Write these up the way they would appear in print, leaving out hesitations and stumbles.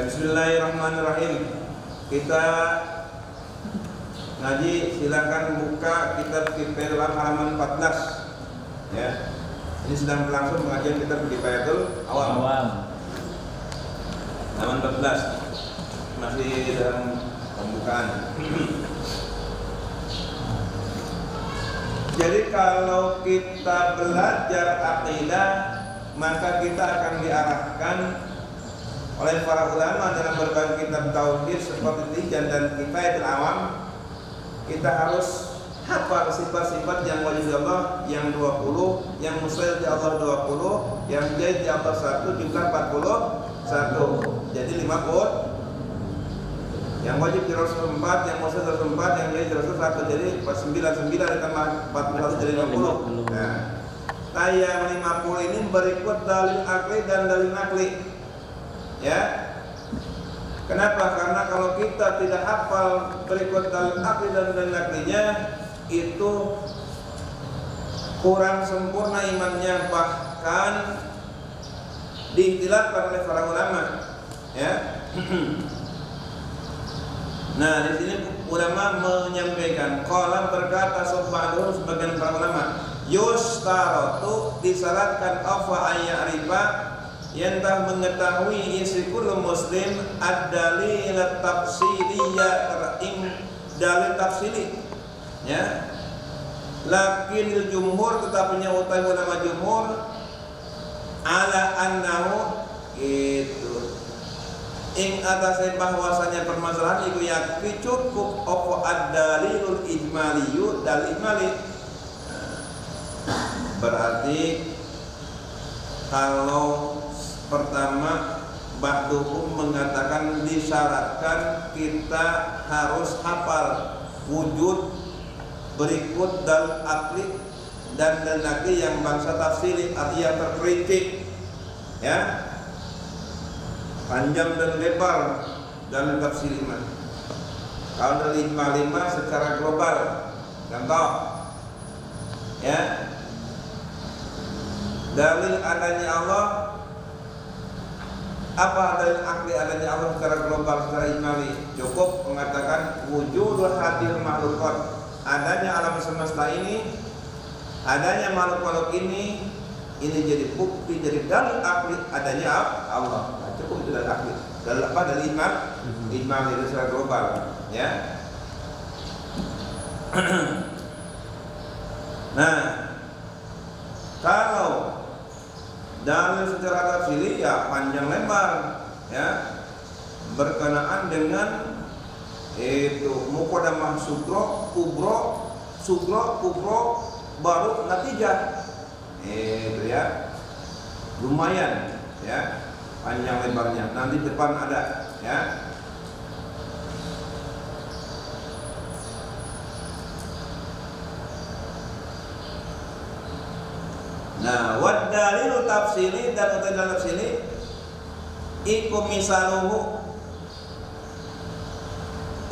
Bismillahirrahmanirrahim. Kita ngaji, silakan buka kitab Kifayatul halaman 14. Ya. Ini sedang berlangsung pengajian kitab Kifayatul Awam. Halaman 14. Masih dalam pembukaan. Jadi kalau kita belajar akidah, maka kita akan diarahkan oleh para ulama dalam berbagai kitab tauhid seperti Tijan dan Kifayatul Awam. Kita harus hafal sifat-sifat yang wajib Allah yang 20, yang mustahil di Allah 20, yang jaiz di Allah 1 juga 41. Jadi 50. Yang wajib di Rasul 4, yang mustahil Rasul 4, yang jaiz di Rasul 1. Jadi 99 ditambah 41 jadi 50. Nah, yang 50 ini berikut dalil akli dan dalil nakli. Ya, kenapa? Karena kalau kita tidak hafal berikut dalil akli dan dalil naklinya, itu kurang sempurna imannya, bahkan diikhtilafkan oleh para ulama. Ya. Nah, di sini ulama menyampaikan, qala berkata subhanahu sebagian para ulama, yustaratu disyaratkan afa ayyarifa yantah mengetahui isi kullu muslim ad-dalil tafsiliyah dalil tafsili, ya. Lakin jumhur tetapinya utai ulama jumhur ala annahu itu ing atasnya bahwasanya permasalahan itu yakfi cukup apa ad-dalilul ijmaliyu dal ijmali. Berarti kalau pertama ba'duhum mengatakan disyaratkan kita harus hafal wujud berikut dal akli dan nakli yang bangsa tafsiri, arti yang terperinci, ya, panjang dan lebar dalam tafsir iman. Kalau dari 55 secara global, contoh, ya, dalil adanya Allah. Apa dalil akli adanya Allah secara global, secara ijmali? Cukup mengatakan wujudul hadil makhlukat, adanya alam semesta ini, adanya makhluk-makhluk ini jadi bukti, jadi dalil akli adanya Allah. Nah, cukup itu dalil akli. Dalil apa? Dalil ijmali itu secara global, ya. Nah, kalau dalil secara tafsiri ya panjang lebar, ya, berkenaan dengan itu muqaddamah sugro, kubro, baru natijah, itu ya, lumayan, ya, panjang lebarnya. Nanti depan ada, ya. Nah, wad dalilu tafsili dan dalil tafsili iku misaluhu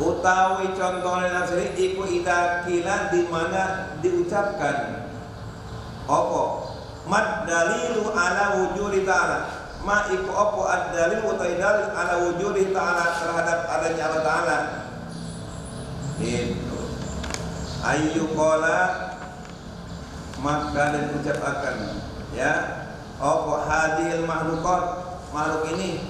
utawi contohnya tafsili iku idza qila di mana diucapkan apa mad dalilu ala wujudi ta'ala, ma iku apa ad dalilu utawi dalil ala wujudi ta'ala terhadap adanya Allah Ta'ala. Itu ayyu qala maka diucapkan, ya, apa hadil makhluk ini,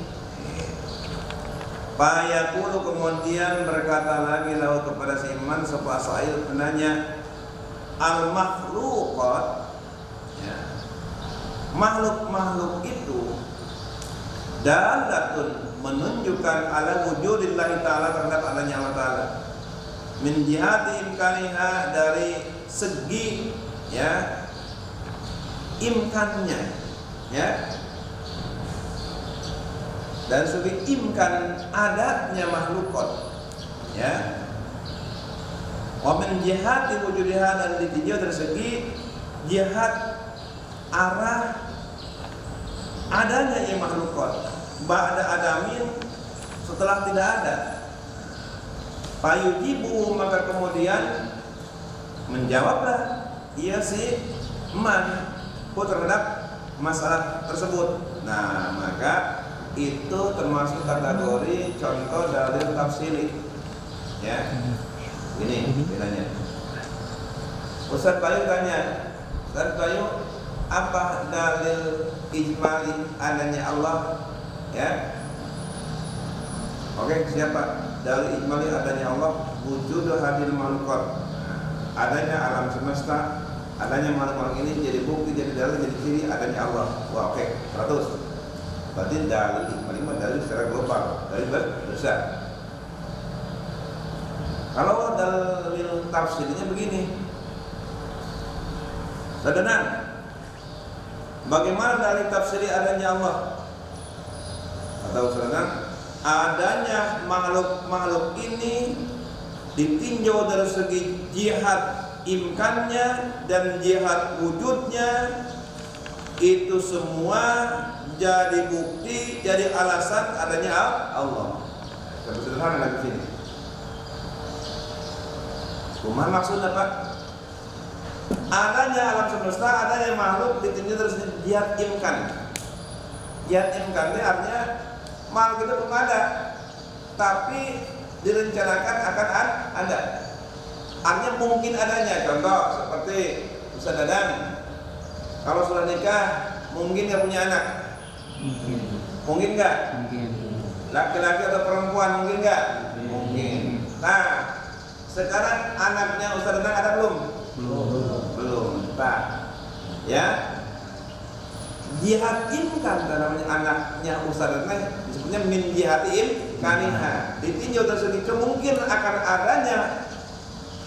fayaqulu kemudian berkata lagi lahu kepada si iman sapa sa'il penanya al makhluqat, ya, makhluk itu dalatun menunjukkan ala wujudillahi ta'ala terhadap adanya Allah Ta'ala min jihati imkaniha dari segi, ya, imkannya, ya, dan segi imkan adanya makhlukot, ya, wa min jihati wujudiha dan ditinjau dari segi jihad arah adanya ia makhlukot ba'da adamin setelah tidak ada. Fayujibu maka kemudian menjawablah ia si man terhadap masalah tersebut. Nah, maka itu termasuk kategori contoh dalil tafsili. Ya, ini bedanya. Ustaz Bayu tanya, Ustaz Bayu, apa dalil ijmali adanya Allah? Ya, oke, siapa? Dalil ijmali adanya Allah, wujud hadil makhluqat, adanya alam semesta, adanya makhluk-makhluk ini jadi bukti, jadi dalil, jadi ciri adanya Allah. Wah, oke, 100. Berarti dalil ijmali dalil secara global, dalil besar. Kalau dalil tafsirnya begini, saudara, bagaimana dalil tafsir adanya Allah? Atau saudara, adanya makhluk-makhluk ini ditinjau dari segi jihad imkannya dan jihad wujudnya, itu semua jadi bukti, jadi alasan adanya Allah. Sederhana lagi sini. Cuma maksudnya Pak, adanya alam semesta, adanya makhluk ditinjau dari segi jihad imkan. Jihad imkan itu artinya makhluk itu belum ada, tapi direncanakan akan ada. Artinya mungkin adanya. Contoh seperti Ustaz Dadang, kalau sudah nikah mungkin nggak punya anak? Mungkin nggak? Mungkin. Laki-laki atau perempuan mungkin nggak? Mungkin. Nah, sekarang anaknya Ustaz Dadang ada belum? Belum. Nah, ya, jihad imkan namanya anaknya Ustaz Dadang disebutnya min jihad imkaniha. Ditinjau dari segi kemungkinan akan adanya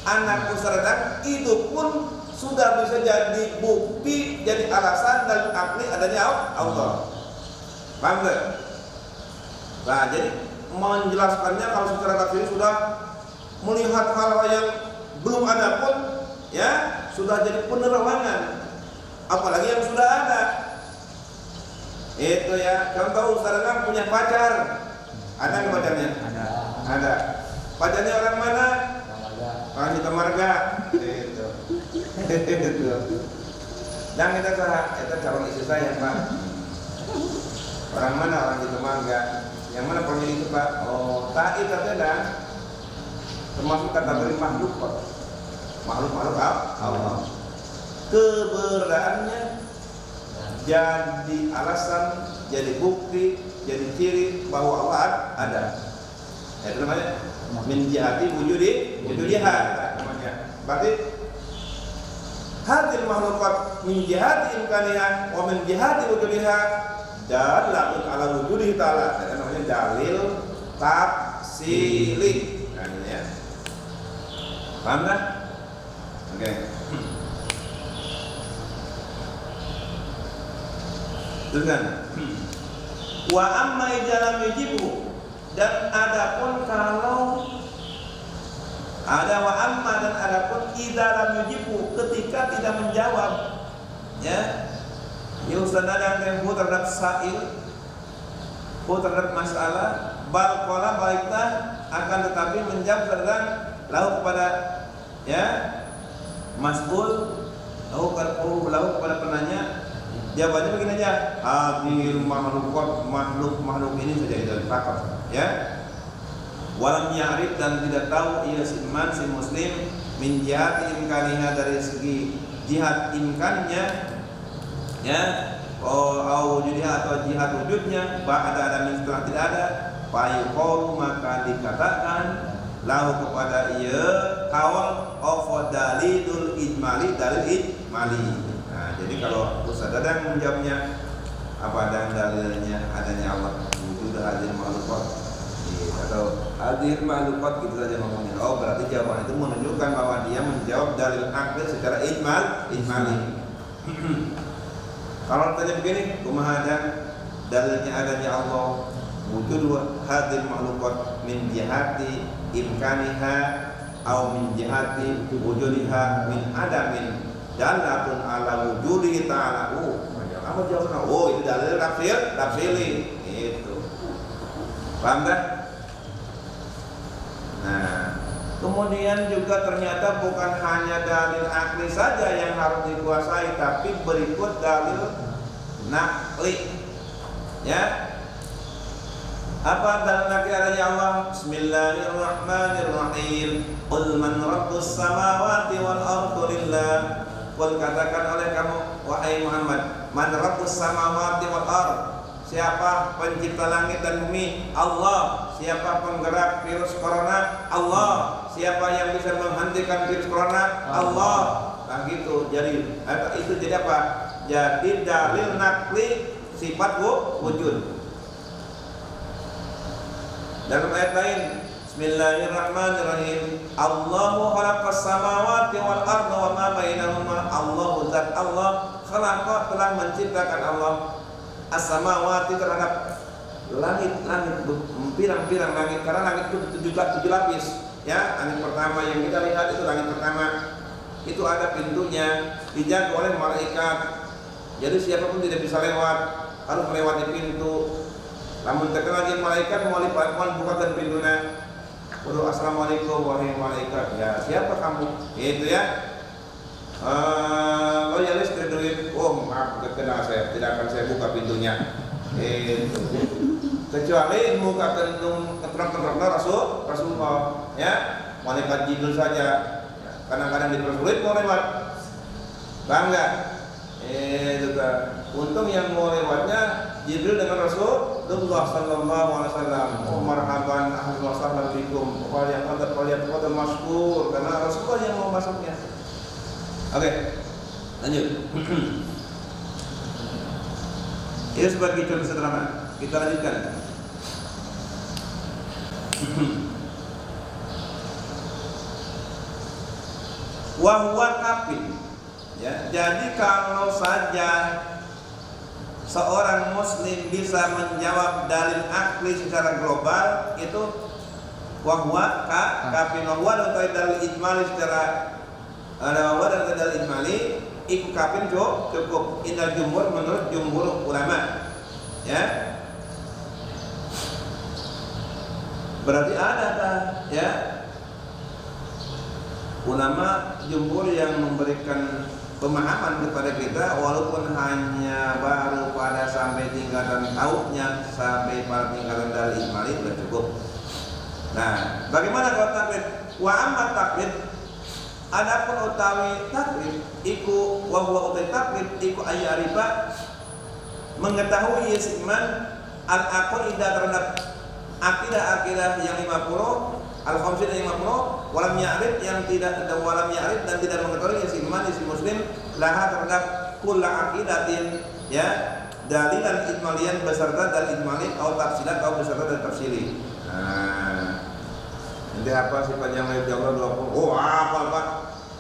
anak Ustaz Dadang, itu pun sudah bisa jadi bukti, jadi alasan dan akli adanya Allah. Paham gak? Nah, jadi menjelaskannya kalau secara tafsir sudah melihat hal yang belum ada pun, ya sudah jadi penerangan. Apalagi yang sudah ada. Itu ya, contoh Ustaz Dadang punya pacar. Ada nggak pacarnya? Ada. Pacarnya orang mana? Orang di Tamarga. Itu. Dan kita calon istri saya, Pak. Orang mana? Orang di Tamarga. Yang mana pokoknya itu, Pak? Oh, ta'i terkadang termasuk kategori makhluk, Pak. Makhluk Allah. Keberadaannya jadi alasan, jadi bukti, jadi ciri bahwa Allah ada. Itu namanya min jihati wujudiha namanya. Berarti hadil makhluqat min jihati imkaniha wa min jihati wujudiha dalatun ala wujudihi ta'ala. Itu namanya dalil tafsili. Nah, ini ya. Paham dah? Oke. Dengan wa amma ijalam yujibu, dan adapun kalau ada wa amma dan adapun ijalam yujibu ketika tidak menjawab, ya Ustaz Dadang tempo terhadap sa'il, terhadap masalah, bal qala baiklah, akan tetapi menjawab terhadap lahu kepada ya mas'ul, lahu kepada penanya. Jawabannya begini aja, hadil makhluk ini saja itu fakat, ya. Walam ya'rif, dan tidak tahu ia si muslim min jihad imkaniha, dari segi jihad imkannya, ya, au wujudnya atau jihad wujudnya, ada setelah tidak ada, fayuqalu, maka dikatakan lahu kepada ia awal of dalilul ijmali, dalil ijmali. Nah, jadi kalau Ustaz Dadang menjawabnya apa dan dalilnya adanya Allah, wujud hadir makhlukat, atau hadir makhlukat, gitu saja ngomongnya. Oh, berarti jawaban itu menunjukkan bahwa dia menjawab dalil akil secara ijmali. Kalau tanya begini, kumaha dan dalilnya adanya Allah, wujud hadir makhlukat min jihati imkaniha au min jihati wujudiha min adamin dalatun ala wujudi ta'ala. Apa jawabnya? Oh, itu dalil tafsili. Itu. Paham tak? Nah, kemudian juga ternyata bukan hanya dalil akli saja yang harus dikuasai, tapi berikut dalil nakli. Ya. Apa dalilnya adanya Allah? Bismillahirrahmanirrahim. Qul man rabbus samawati wal ardi lillah. Qul, katakan oleh kamu wahai Muhammad, man rabbus samawati wal ardi. Siapa pencipta langit dan bumi? Allah. Siapa penggerak virus corona? Allah. Siapa yang bisa menghentikan virus corona? Allah. Nah gitu. Jadi itu jadi apa? Jadi dalil nakli sifat wujud. Dalam ayat lain, Bismillahirrahmanirrahim. Allahu khalaqas samawati wal arda wa ma bainahuma. Allahu zat Allah khalaqa telah menciptakan Allah as-samawati terhadap langit-langit, pirang-pirang langit, karena langit itu tujuh lapis. Ya, langit pertama yang kita lihat itu langit pertama. Itu ada pintunya, dijaga oleh malaikat. Jadi siapapun tidak bisa lewat, harus melewati pintu. Namun terkena lagi malaikat mau bukakan pintunya. Waduh, assalamualaikum wahai malaikat. Ya, siapa kamu? Itu ya. Loyalis terduit. Oh maaf, terkena saya, tidak akan saya buka pintunya. Itu. Kecuali muka keterang-terang Rasulullah. Ya, malaikat Jibril saja. Kadang-kadang dipersulit mau lewat. Bangga. Itu kan. Untung yang mau lewatnya Jibril dengan Rasulullah sallallahu alaihi wasallam. Oh marhaban, ahlan wa sahlan bikum. Qad masykur, karena Rasulullah yang mau masuknya. Oke. Lanjut. Ini sebagai contoh sederhana. Kita lanjutkan. Wa huwa kafir. Ya, jadi kalau saja seorang muslim bisa menjawab dalil akli secara global, itu wahwa kafir. Wahwa atau dalil ijmali secara wahwa dan dalil ijmali ikut kafir cukup. Indal jumhur, menurut jumhur ulama. Ya, berarti ada ya ulama jumhur yang memberikan pemahaman kepada kita, walaupun hanya baru pada sampai tingkatan tauhidnya, sampai pada tingkatan dalil ijmali sudah cukup. Nah, bagaimana kalau taklid? Wa amma taklid, adapun utawi taklid iku wa huwa utawi taklid iku ayyarifa, mengetahui yasiman al-aqidah terhadap akidah yang 50, al-khamsin yang 50, walam ya'rif yang tidak, walam ya'rif dan tidak mengetahui yasiman isi muslim laha terhadap kulla aqidatin, ya, dalilan ijmalian beserta dalil ijmali atau tafsilan atau beserta dalil tafsili. Nah, nanti apa sifatnya yang Allah 20? Oh apa Pak?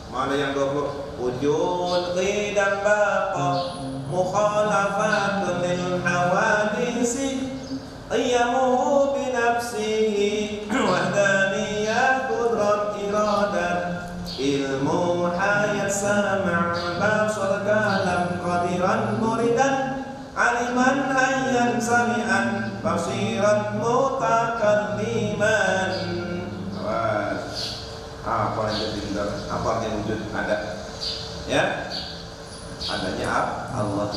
Mana yang 20? Wujud qidam baqa mukhalafatun lil hawadisi ayyamuhu binafsihi wahdaniyah qudrat iradat ilmu hayat sama' basar kalam qadiran muridan aliman hayyan sami'an basiran mutakalliman. Apa yang tinggal? Apa yang wujud ada? Ya, adanya Allah.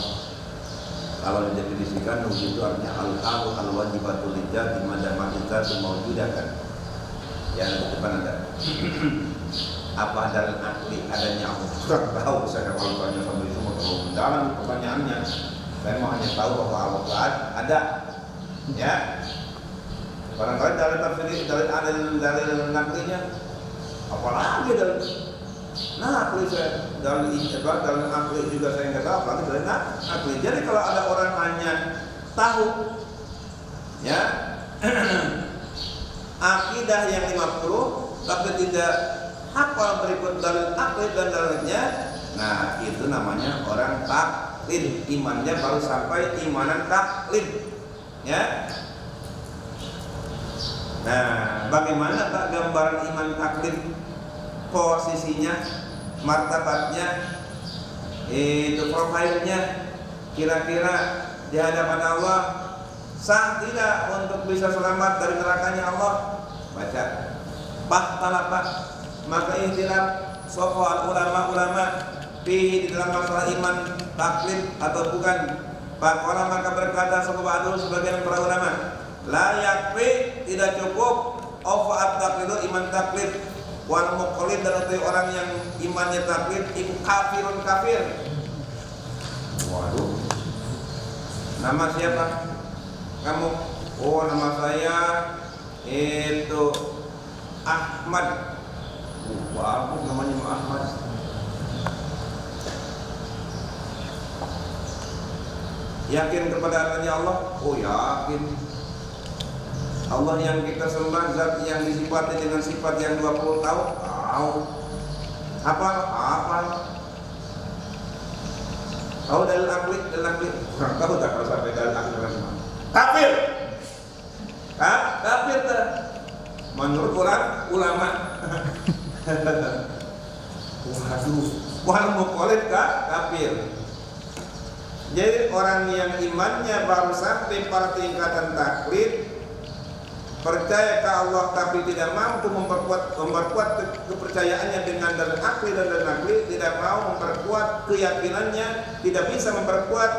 Kalau didefinisikan wujud itu artinya al-wajibatul lijati madamah itu mawjudah kan. Yang di depan ada. Apa dalil akli adanya Allah? Kurang tahu saya kalau tanya sampai itu mau terlalu mendalam pertanyaannya. Saya mau hanya tahu bahwa Allah ada. Ya. Barangkali dalil tafsir, dalil naklinya apalagi dalil akli saya dalil akli juga saya nggak tahu, apalagi dalil akli. Jadi kalau ada orang hanya tahu ya akidah yang 50 tapi tidak hafal berikut dalil akli dan dalilnya, nah itu namanya orang taklid, imannya baru sampai imanan taklid, ya. Nah, bagaimana tak gambaran iman taklid, posisinya, martabatnya, itu profilnya, kira-kira di hadapan Allah sah tidak untuk bisa selamat dari nerakanya Allah? Baca Bahtalapak, maka ihtilaf sofa ulama di dalam masalah iman taklid atau bukan. Pakola maka berkata sebagian para ulama La yakfi, tidak cukup. Ofa at-taqlidu, iman taklid. Wal muqallid, dan itu orang yang imannya taklid iku kafirun kafir. Waduh. Nama siapa? Kamu? Oh, nama saya itu Ahmad. Wah, namanya Ahmad. Yakin kepada adanya Allah? Oh, yakin. Allah yang kita sembah, zat yang disifati dengan sifat yang 20 tahun. Tahu. Apa? Tahu dalil akli? Tahu tak kalau sampai dalil akli? Kafir. Kafir tak? Menurut ulama. Waduh, wal muqallid kafir. Jadi orang yang imannya baru sampai pada tingkatan taklid, percaya ke Allah tapi tidak mampu memperkuat kepercayaannya dengan dalil akli dan dalil akli, tidak mau memperkuat keyakinannya, tidak bisa memperkuat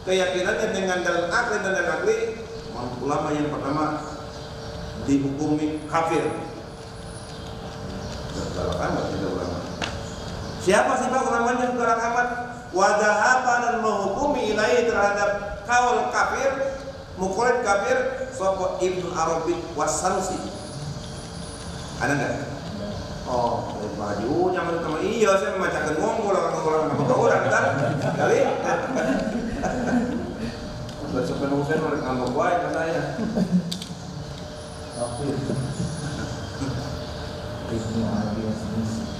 keyakinannya dengan dalil akli dan dalil akli, ulama yang pertama dihukumi kafir. Siapa sih Pak ulamanya sekarang amat? Wadahapa dan menghukumi ilahi terhadap kaul kafir, muqallid kafir, sapa Ibnu Arabi was-Sanusi. Ada enggak? Oh, baju nyaman sama iya saya membacakan ngomong orang kan kali. Baca penulisan mereka ngomong baik ke saya.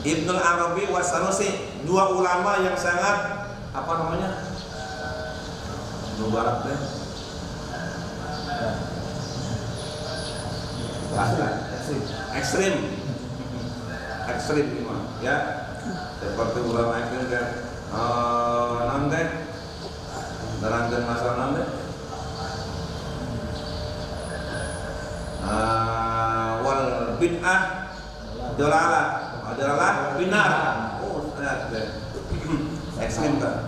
Ibnu Arabi was-Sanusi, dua ulama yang sangat apa namanya? Mubarak deh. Ekstrim imam ya, seperti ulama ekstrim kan nanti nerangkan masalah nanti wal bid'ah dolalah binar. Oh ekstrim kan.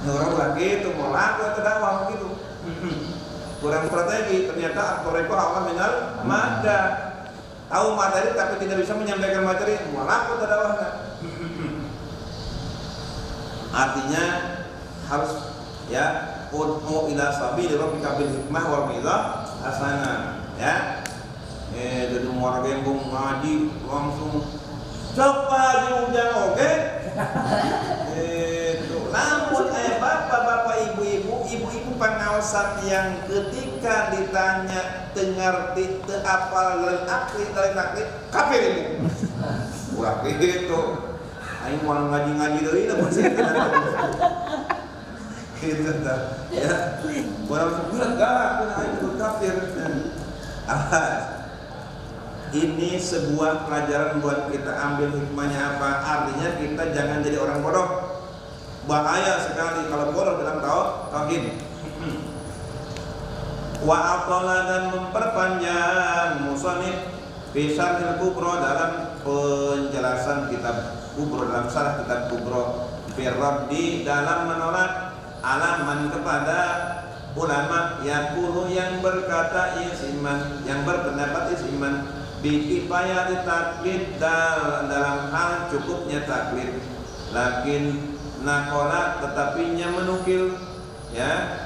Orang lagi itu mau laku atau dakwah gitu. Kurang strategi, ternyata aktoreko Allah minal mada. Tahu materi tapi tidak bisa menyampaikan materi, malah kok dakwahnya. Artinya harus ya ud'u ila sabili rabbika bil hikmah wal mau'izah hasanah ya. Jadi orang yang ngaji langsung cepat diundang oke. Namun bapak-bapak, ibu-ibu pengawasan yang ketika ditanya tengerti teapal dan akli kafir ini. Ulah gitu. Aing mau ngaji-ngaji deui namun sih. Gitu tah. Ya. Orang sebulan galak aing itu kafir. Ini sebuah pelajaran buat kita ambil hikmahnya apa? Artinya kita jangan jadi orang bodoh. Bahaya sekali kalau bodoh dalam tauhid. Wa aqala, dan memperpanjang musannif fi syarhil kubra, dalam penjelasan kitab kubra, dalam syarah kitab kubra, fi raddi, dalam menolak alaman kepada ulama yang berkata isiman, yang berpendapat isiman bi kifayati taklid, dalam hal cukupnya taklid, lakin nakola, tetapinya menukil ya,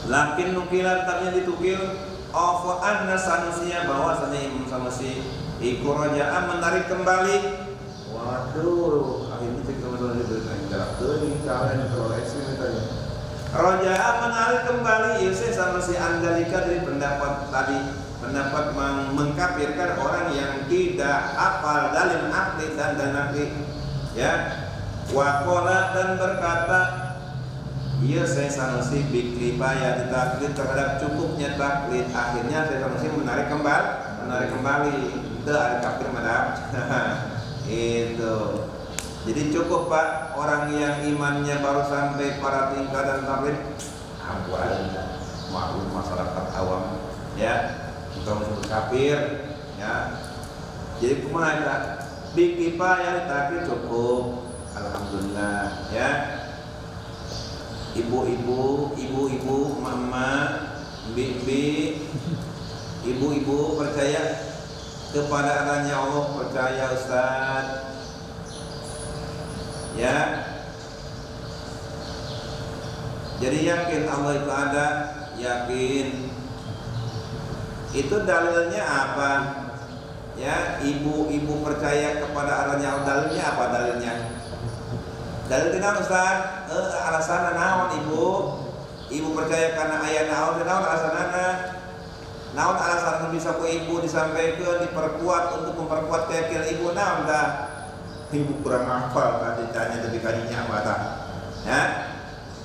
lakin nukilan tetapnya ditukil of anna Sanusiya, bahwasanya Imam Sanusi iku raja'an, menarik kembali. Waduh, akhirnya cek teman-teman diberikan jarak teuing kalian kalau ekstrim tadi. Raja'an, menarik kembali Yusuf Sanusi andalika, dari pendapat tadi, pendapat mengkafirkan orang yang tidak hafal dalil akli dan nakli ya. Waqala, dan berkata iya saya Sanusi bikifayah ditaklid, terhadap cukupnya taklid. Akhirnya saya Sanusi menarik kembali itu ada kafir madhab. Itu jadi cukup Pak, orang yang imannya baru sampai para tingkatan taklid ampun maklum masyarakat awam ya, bukan disebut kafir ya. Jadi kumaha bikifayah taklid cukup, alhamdulillah ya. ibu-ibu, mama, bibi, ibu-ibu percaya kepada adanya Allah, percaya Ustaz. Ya. Jadi yakin Allah itu ada, yakin. Itu dalilnya apa? Ya, ibu-ibu percaya kepada adanya Allah, dalilnya apa dalilnya? Dalil tidak Ustaz, alasan naon ibu? Ibu percaya karena ayat naon alasanana. Naon alasan bisa ku ibu disampaikan, diperkuat untuk memperkuat keyakinan ibu naon dah? Ibu kurang hafal tadi tanya tapi kadinya apa dah? Ya.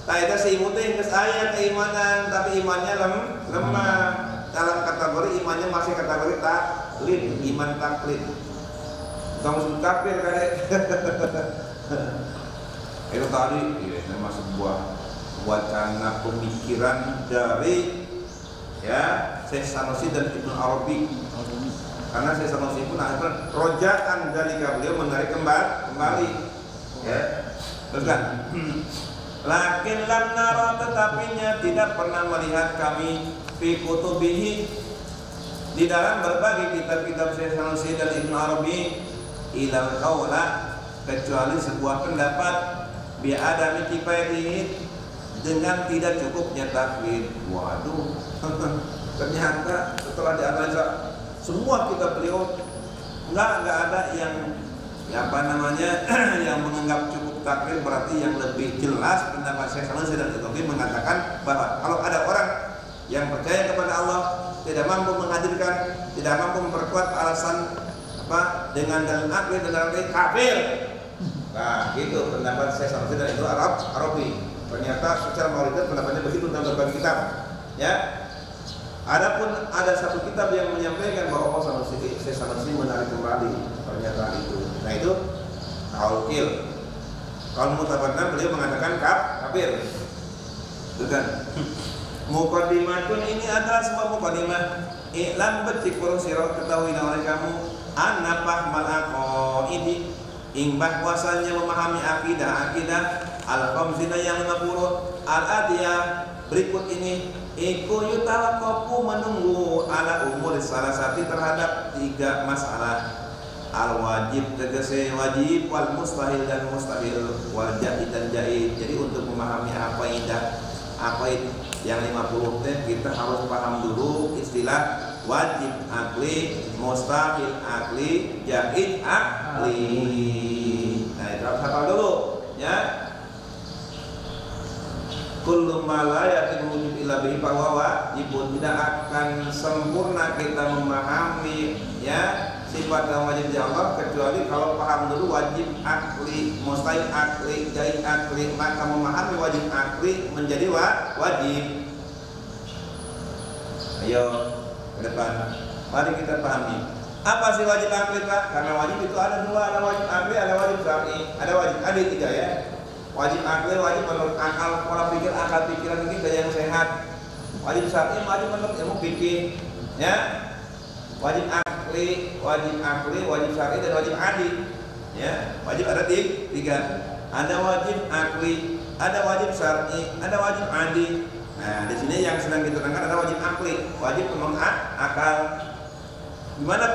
Tah eta si ibu teh geus aya keimanan tapi imannya lemah. Dalam kategori imannya masih kategori taklid, iman taklid. Kamu kafir kade. Itu tadi ini memang sebuah wacana pemikiran dari ya Syekh Sanusi dan Ibnu Arabi. Karena Syekh Sanusi pun akhirnya rojaan dari beliau menarik kembali ya. Terus kan lakin lam nara, tetapinya tidak pernah melihat kami fi kutubihi di dalam berbagai kitab-kitab Syekh Sanusi dan Ibnu Arabi ilal qaula, kecuali sebuah pendapat bi adami kifayatihi, dengan tidak cukupnya takwid. Waduh, ternyata setelah dianalisa semua kitab beliau nggak ada yang apa namanya yang menganggap cukup takwid. Berarti yang lebih jelas pendapat Syekh Sanusi dan Ibnu Arabi mengatakan bahwa kalau ada orang yang percaya kepada Allah tidak mampu menghadirkan, tidak mampu memperkuat alasan apa dengan dalil akli dan dalil kafir. Nah, gitu pendapat Syekh Sanusi dan Ibnu Arabi. Ternyata secara mauridat pendapatnya begitu dalam berbagai kitab. Ya. Adapun ada satu kitab yang menyampaikan bahwa Syekh Sanusi menarik kembali pernyataan itu. Nah, itu taukil. Kalau mutabatna beliau mengatakan kafir. Bukan. Muqaddimatun, ini adalah sebuah muqaddimah. I'lam betikur sirah, ketahui oleh kamu anna fahmal aqaidi, ing bahwasanya memahami akidah al-khamsina yang 50 al-atiyah berikut ini iku yutawaqafu menunggu ala umur salah satu terhadap 3 masalah. Al-wajib tegese wajib, wal mustahil dan mustahil, wal jaid dan jaid. Jadi untuk memahami apa itu yang 50 teh kita harus paham dulu istilah wajib akli, mustahil akli, jaid akli. Nah, itu harus hafal dulu ya. Kullu ma la yatimmu wujud illa bihi fa huwa wajib. Tidak akan sempurna kita memahami ya sifat dan wajib di Allah kecuali kalau paham dulu wajib akli, mustahil akli, jaid akli. Maka memahami wajib akli menjadi wajib. Ayo ke depan, mari kita pahami apa sih wajib akli, Pak? Karena wajib itu ada dua, ada wajib akli, ada wajib syar'i, ada wajib ada 3 ya. Wajib akli, wajib menurut akal, pola pikir, akal pikiran kita yang sehat. Wajib syar'i, wajib menurut ilmu fikih ya. Wajib akli, wajib syar'i dan wajib adi ya. Wajib ada 3. Ada wajib akli, ada wajib syar'i, ada wajib adi. Nah, di sini yang sedang kita terangkan ada wajib akli, wajib menurut akal. Gimana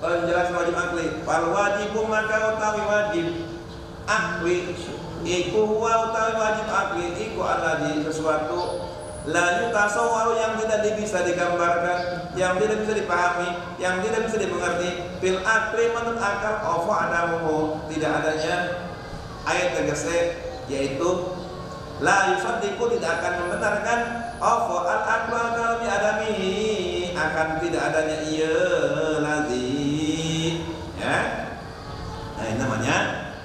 penjelasan wajib akli? Fal wajibu, maka utawi wajib akli iku huwa utawi wajib akli iku alladzi sesuatu la yutasawwaru yang tidak bisa digambarkan, yang tidak bisa dipahami, yang tidak bisa dimengerti bil akli menurut akal apa adamu, tidak adanya ayat tegese yaitu la yusaddiqu, tidak akan membenarkan apa al aklu al-kalami adamihi, akan tidak adanya iya ladzi ya. Nah, ini namanya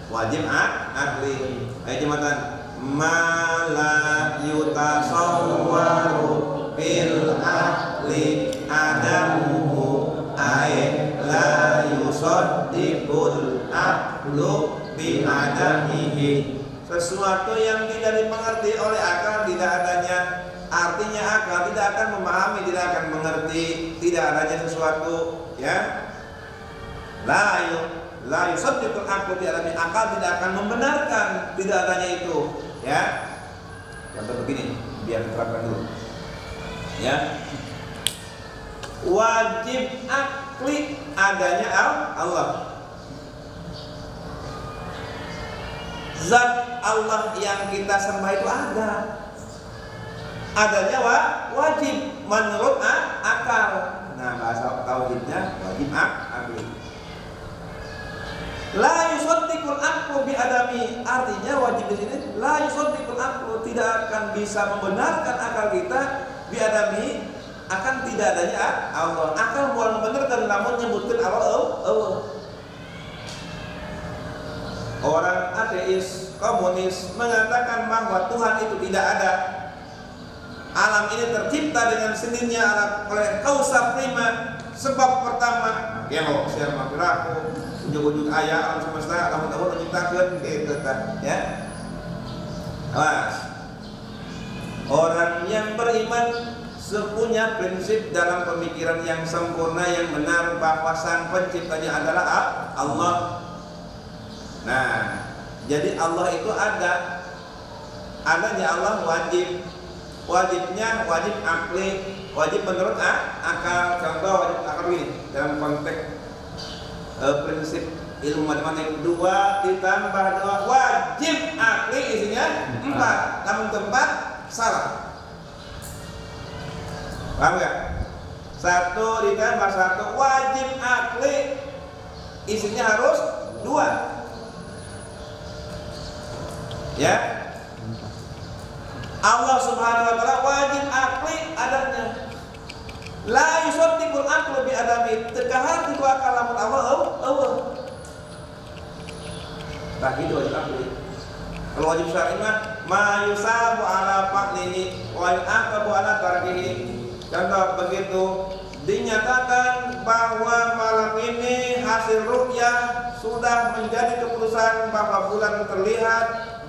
wajib akli. Ayo jematan mala yutasawwaru bil akli adamuhu ay la yusaddiqul aklu bi adamihi, sesuatu yang tidak dimengerti oleh akal tidak adanya. Artinya akal tidak akan memahami, tidak akan mengerti tidak adanya sesuatu ya. La yusaddiqul aqlu bi alami, akal tidak akan membenarkan tidak adanya itu ya. Contoh begini, biar diterapkan dulu. Ya. Wajib akli adanya Allah. Zat Allah yang kita sembah itu ada. Adanya wajib menurut akal. Nah, bahasa tauhidnya wajib akli. La yusaddiqul aqlu bi adami, artinya wajib di sini la yusaddiqul aqlu, tidak akan bisa membenarkan akal kita bi adami, akan tidak adanya Allah. Akal boleh membenarkan namun menyebutkan Allah. Orang ateis, komunis mengatakan bahwa Tuhan itu tidak ada. Alam ini tercipta dengan sendirinya oleh kausa prima. Sebab pertama, kelo siar makiraku, ujung-ujung ayat alam semesta, tahun-tahun menciptakan gitu ya. Awas. Orang yang beriman punya prinsip dalam pemikiran yang sempurna yang benar bahwa sang penciptanya adalah Allah. Nah, jadi Allah itu ada. Adanya Allah wajib. Wajibnya wajib akli, wajib menurut akal. Contoh wajib akal ini dalam konteks prinsip ilmu matematik 2 ditambah 2 wajib akli isinya 4, namun tempat salah. Paham gak? 1 ditambah 1 wajib akli isinya harus 2. Ya. Allah Subhanahu wa taala wajib akli adanya. La yusaddiqul aqlu bi adami, tekahan itu akal lamun Allah. Tak itu wajib akli. Kalau wajib syar'i mah ma yusabu ala fa'lihi wa yu'aqabu ala tarkihi. Contoh begitu dinyatakan bahwa malam ini hasil ruqyah sudah menjadi keputusan bahwa bulan terlihat,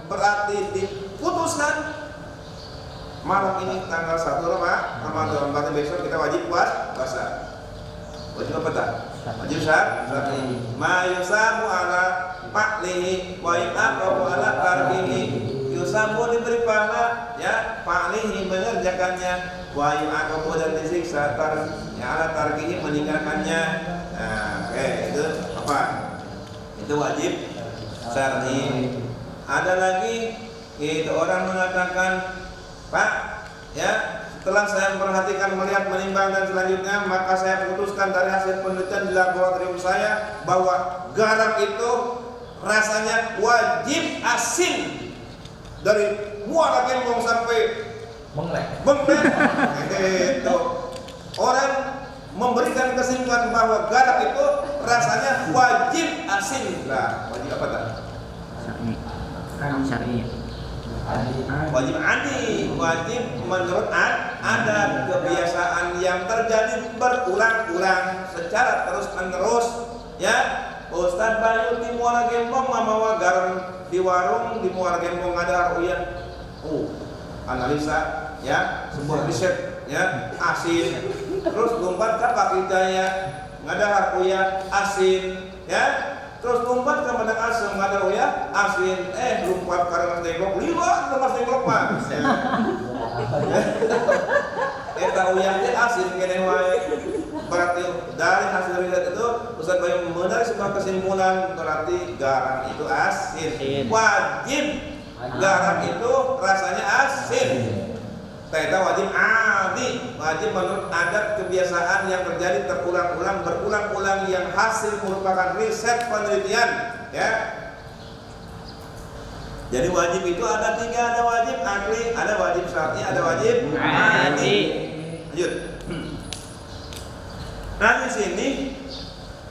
berarti diputuskan malam ini tanggal 1 Ramadan, berarti besok kita wajib puasa. Wajib apa tak? Wajib syar'i. Ma yusabu ala fa'lihi wa yu'aqabu ala tarkihi. Yusabu diberi pahala ya, fa'lihi mengerjakannya, wa yu'aqabu dan disiksa ala tarkihi meninggalkannya. Nah, oke, itu apa? Itu wajib syar'i. Ada lagi itu orang mengatakan, Pak, ya setelah saya memperhatikan, melihat, menimbang dan selanjutnya, maka saya putuskan dari hasil penelitian di laboratorium saya bahwa garam itu rasanya wajib asin dari muara gembong sampai menglek. Itu orang memberikan kesimpulan bahwa garam itu rasanya wajib asin. Nah, wajib apa tak? Syar'i. Wajib adi, wajib menurut adat, kebiasaan yang terjadi berulang-ulang secara terus-menerus. Ya, Ustadz Bayu di Muara Gembong membawa garam di warung di Muara Gembong ada ruya. Analisa ya, sebuah riset ya, asin. Terus lompat ke Pak Hidayah, ada ruya asin ya. Terus lompat ke Padang Asem, ada ya asin, lompat karena tengok, liwat ke Mas Tengok mah. Tahu yang asin kene wae. Berarti dari hasil riset itu Ustaz Bayu menarik sebuah kesimpulan, berarti garam itu asin. Wajib garam itu rasanya asin. Kita wajib adi, wajib menurut adat kebiasaan yang terjadi berulang-ulang yang hasil merupakan riset penelitian, ya. Jadi wajib itu ada 3, ada wajib akli, ada wajib syar'i, ada wajib adi. Lanjut. Nah di sini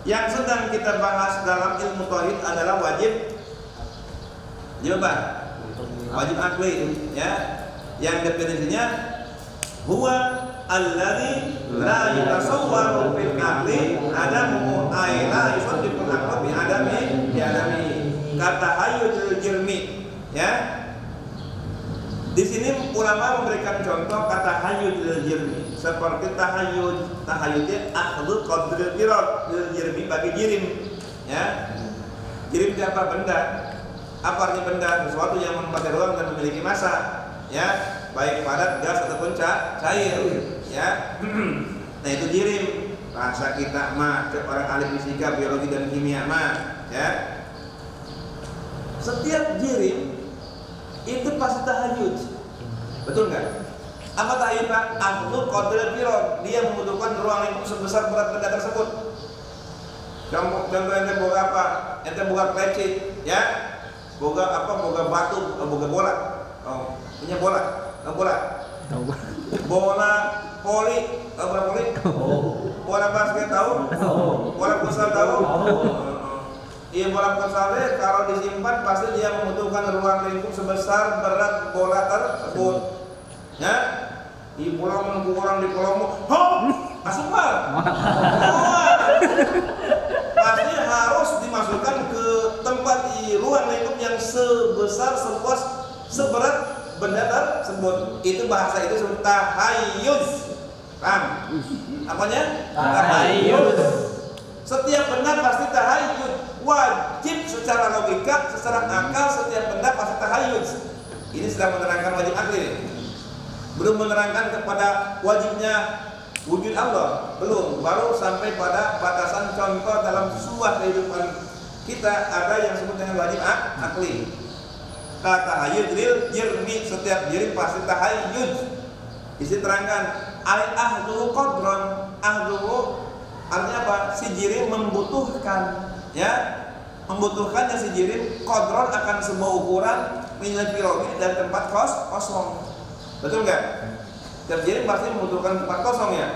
yang sedang kita bahas dalam ilmu tauhid adalah wajib apa? Wajib akli, ya. Yang definisinya huwa alladzi la yatasawwaru fil aqli adamu ay la yusaddiqu al-aql bi adami kata hayyul jirmi, ya. Di sini ulama memberikan contoh kata hayyul jirmi seperti tahayyudnya akhdhu qadril jirmi bagi jirim, ya. Jirim itu apa? Benda. Apa artinya benda? Sesuatu yang menempati ruang dan memiliki massa. ya, baik padat, gas ataupun cair, ya. Nah itu jirim. Bahasa kita mah, orang ahli fisika, biologi dan kimia mah, ya. Setiap jirim itu pasti tahayud, betul nggak? Apa tahayud Pak? Ahlu qadril firad, dia membutuhkan ruang lingkup sebesar berat benda tersebut. Contoh ente boga apa? Ente boga kleci, ya? Boga apa? Boga batu, boga bola. Oh, punya bola, bola. Bola voli, bola voli. Bola basket tahu? Bola futsal tahu? Iya, bola futsal kalau disimpan pasti dia membutuhkan ruang lingkup sebesar berat bola tersebut. Ya? Di pulau menunggu orang di pulau masuk bal. Pasti harus dimasukkan ke tempat di ruang lingkup yang sebesar seluas seberat benda tersebut. Itu bahasa itu disebut tahayyuz. Paham? Apanya? Tahayyuz. Setiap benda pasti tahayyuz. Wajib secara logika, secara akal setiap benda pasti tahayyuz. Ini sedang menerangkan wajib akli. Belum menerangkan kepada wajibnya wujud Allah, belum, baru sampai pada batasan contoh dalam sebuah kehidupan kita ada yang disebut dengan wajib akli. Tahayyud jirmi, setiap jirim pasti tahayyud. Isi terangkan ahdu qadron, ahdu artinya apa? Si jirim membutuhkan, ya, membutuhkannya si jirim qadron akan sebuah ukuran minat pirogi dan tempat kosong. Betul nggak? Setiap jirim pasti membutuhkan tempat kosong ya.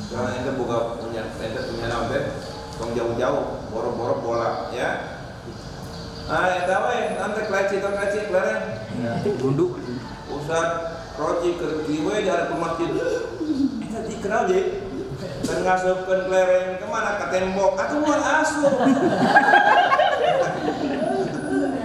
Karena ente punya naon tong jauh-jauh, boro-boro bola, ya. Ah, eta we, nanti kleci klereng. Gundu. Ustaz Roji keur kieu we di hareup masjid. Eta dikenal je. Dan ngasupkeun klereng kemana? Ka tembok. Atuh moal asup.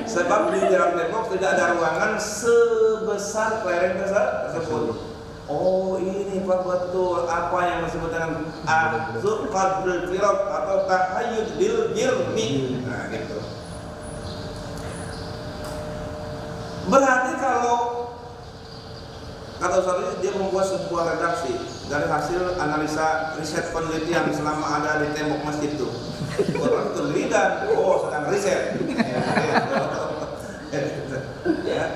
Sebab di dalam tembok tidak ada ruangan sebesar klereng tersebut. Oh ini Pak betul apa yang disebut dengan ahdu qadril firad atau tahayyud bil jirmi. Nah gitu. Berarti kalau kata Ustaz dia membuat sebuah redaksi dari hasil analisa riset penelitian selama ada di tembok masjid itu. Orang penelitian, sedang riset. Ya,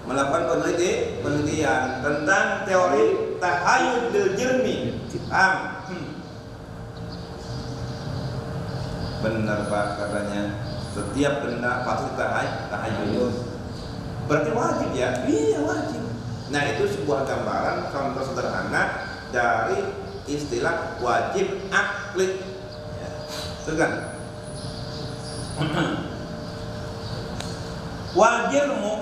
melakukan penelitian tentang teori tahayyud bil jirmi. Benar Pak katanya, setiap benda pasti tahayyud. Berarti wajib ya? Iya wajib. Nah itu sebuah gambaran contoh sederhana dari istilah wajib akli. Ya. Itu kan? Wajibmu,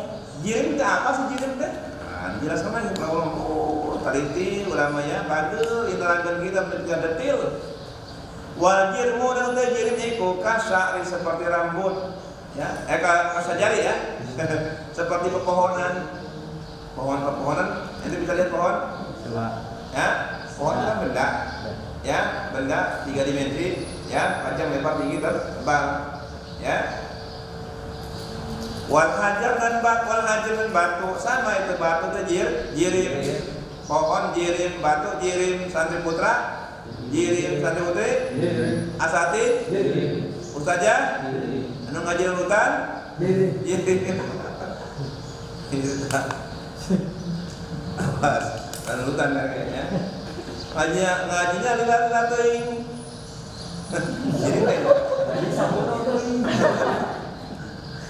jirim itu apa sih jirim teh? Nah, dijelaskan lagi taliti ulama ya, bagus diterangkan kita dengan detail. Wajibmu dan teh jirim iku kasari seperti rambut, ya, kasajari ya, seperti pepohonan, pohon-pepohonan. Ente bisa lihat pohon? Ya, pohon itu kan benda, ya, benda 3 dimensi, ya, panjang lebar tinggi tebal, ya. Wal hajar dan batu sama itu batu itu jirim, pohon jirim, batu jirim, santri putra jirim, santri putri asati ustazah anu ngaji hutan jirim. Awas kan hutan kayaknya ngajinya lihat teuing jirim teh.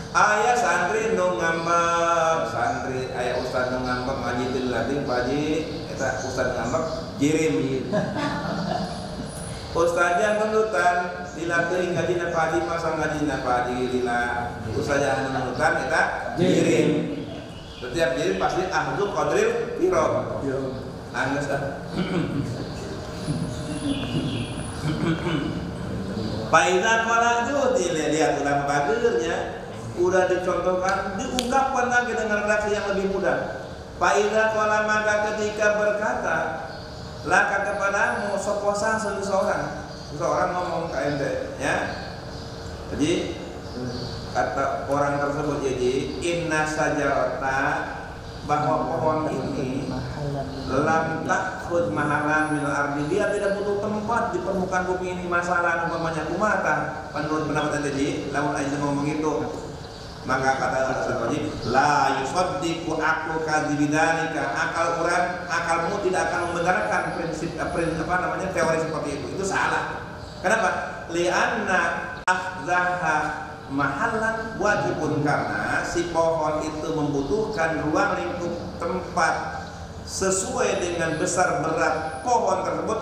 Ayah santri nu ngambek, santri ayah ustaz nu ngambek ngaji teu dilatih paji eta ustaz ngambek jirim. Ustaznya nunutan dilatih ngajina paji masa ngajina paji lila. Ustaznya nunutan eta jirim. Setiap jirim pasti ahdu qadril firad. Angges ah. Paida qala itu dilihat ulama bagirnya. Udah dicontohkan, diungkapkan lagi dengan redaksi yang lebih mudah. Faidah qala maka ketika berkata laka kepadamu soposan seseorang ngomong ke ente, ya. Jadi kata orang tersebut jadi inna sajarata bahwa pohon ini lam takhud mahalan minal ardi, dia tidak butuh tempat di permukaan bumi ini. Masalah umpamanya kumata, menurut pendapat tadi, lamun aja ngomong itu, maka kata Rasulullah, la yusaddiqu aqlu kadzibidalika, akal orang, akalmu tidak akan membenarkan prinsip teori seperti itu salah. Kenapa? Li'anna akhzaha mahalan wajibun, karena si pohon itu membutuhkan ruang lingkup tempat sesuai dengan besar berat pohon tersebut.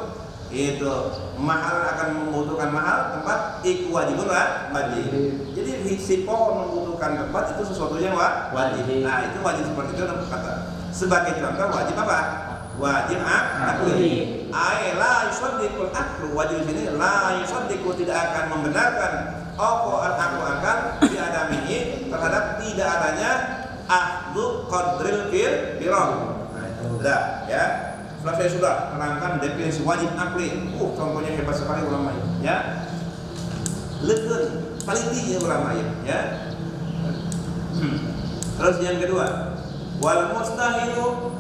Itu mahal akan membutuhkan mahal tempat, iku wajibun wajib. Jadi si pohon membutuhkan tempat itu sesuatu yang wajib. Nah itu wajib seperti itu kata. Sebagai contoh wajib apa? Wajib akli. La yusaddiqul aklu, wajib sini la yusaddiqu, tidak akan membenarkan aku akan diadamihi terhadap tidak adanya ahdu qadril firaq. Nah itu sudah ya. Saya sudah menerangkan definisi wajib akli. Contohnya hebat sekali ulama ya. Legen paliti ya ulama ya. Terus yang kedua, wal mustahilu,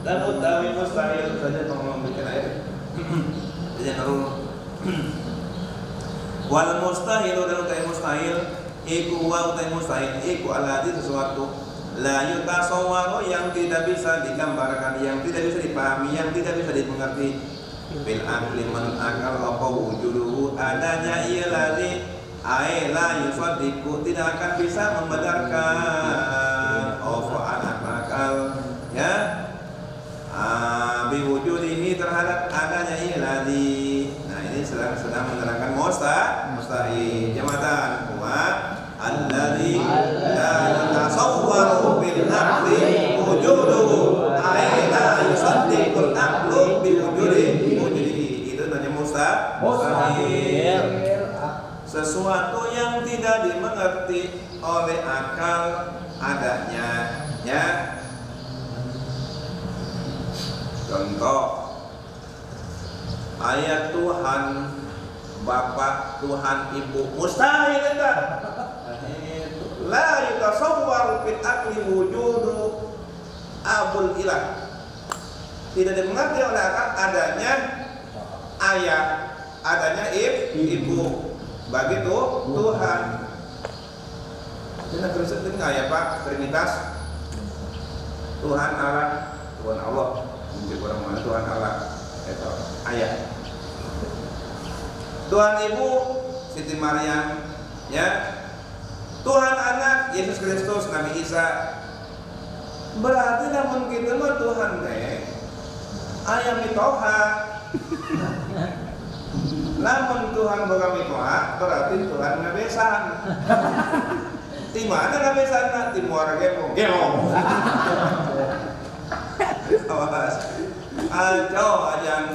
dan utawi mustahil saja tolong bikin air. Jadi harus wal mustahilu, dan utawi mustahil iku wa utawi mustahil iku alladzi sesuatu la yutasawwaru, yang tidak bisa digambarkan, yang tidak bisa dipahami, yang tidak bisa dimengerti. Bil akli man akal apa wujuduhu, adanya ia ladzi ai la yusaddiqu, tidak akan bisa membenarkan anak akal ya biwujudihi, terhadap adanya ia ladzi. Nah ini sedang menerangkan mustahil. Jamaatan wa alladzi la yatasawwaru bil aqli wujuduhu ay la yusaddiqul aqlu biwujudihi. Itu namanya mustahil, sesuatu yang tidak dimengerti oleh akal adanya ya. Contoh ayat Tuhan Bapak, Tuhan Ibu, mustahil enggak? La yutasawwaru fil aqli wujudu abul ilah, tidak dimengerti oleh akal adanya ayah, adanya ibu, bagi Tuhan. Ini terus ya Pak, Trinitas, Tuhan Allah, Tuhan Allah, mungkin orang mana Tuhan Allah, itu ayah. Tuhan Ibu Siti Maryam ya. Tuhan anak Yesus Kristus Nabi Isa. Berarti namun kita mah Tuhan ayam mitoha. Namun Tuhan boga mitoha berarti Tuhan ngabesan. Di mana ngabesan? Di muara gemo. Awas.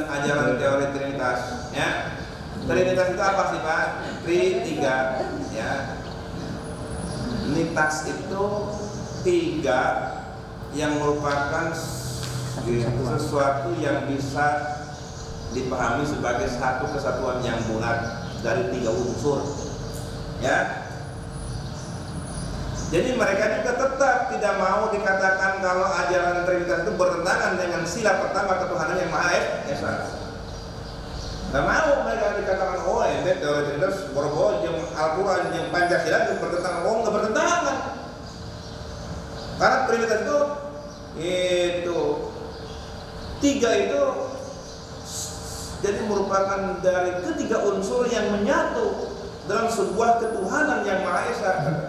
Ajaran teori Trinitas ya. Trinitas itu apa sih Pak? Tiga ya. Trinitas itu tiga yang merupakan sesuatu yang bisa dipahami sebagai satu kesatuan yang bulat dari tiga unsur ya. Jadi mereka juga tetap tidak mau dikatakan kalau ajaran Trinitas itu bertentangan dengan sila pertama ketuhanan yang Maha Esa. Tidak mau mereka dikatakan teori Trinitas berbau yang Al-Quran yang Pancasila itu bertentangan. Nggak bertentangan. Karena Trinitas itu tiga itu jadi merupakan dari ketiga unsur yang menyatu dalam sebuah ketuhanan yang Maha Esa.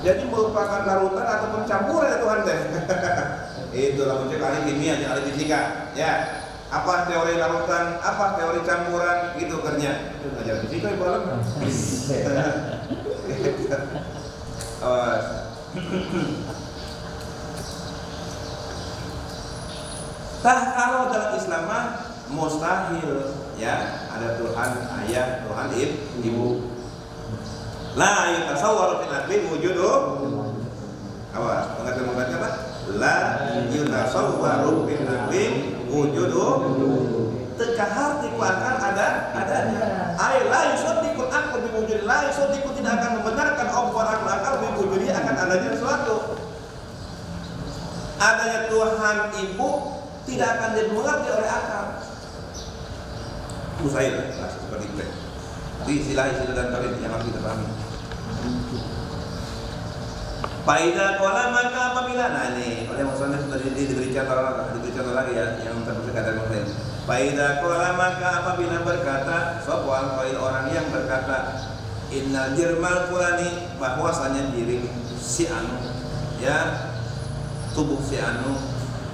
Jadi merupakan larutan ataupun campuran ya Tuhan teh. Itulah muncul ahli kimia, ahli fisika ya. Apa teori larutan, apa teori campuran, gitu kerja. Itu ngajar fisika ibu alam. Kalau dalam Islam mah mustahil ya, ada Tuhan ayah, Tuhan ibu. La yutasawwaru fil aqli wujudu apa? Pengertian apa? La yutasawwaru fil aqli wujudu, teka harti ku akal adanya. Ay la yusaddiqul aqlu bi la yusadiku tidak akan membenarkan akal wujudi akan adanya sesuatu. Adanya Tuhan Ibu tidak akan dimengerti oleh akal. Mustahil lah seperti itu. Itu istilah-istilah dan tauhid yang harus kita pahami. Faida kola maka apabila, nah ini oleh maksudnya sudah diberi contoh lagi ya yang termasuk kata mustahil. Faida kola maka apabila berkata sopwal koil orang yang berkata innal jirmal fulani bahwasanya diri si anu ya tubuh si anu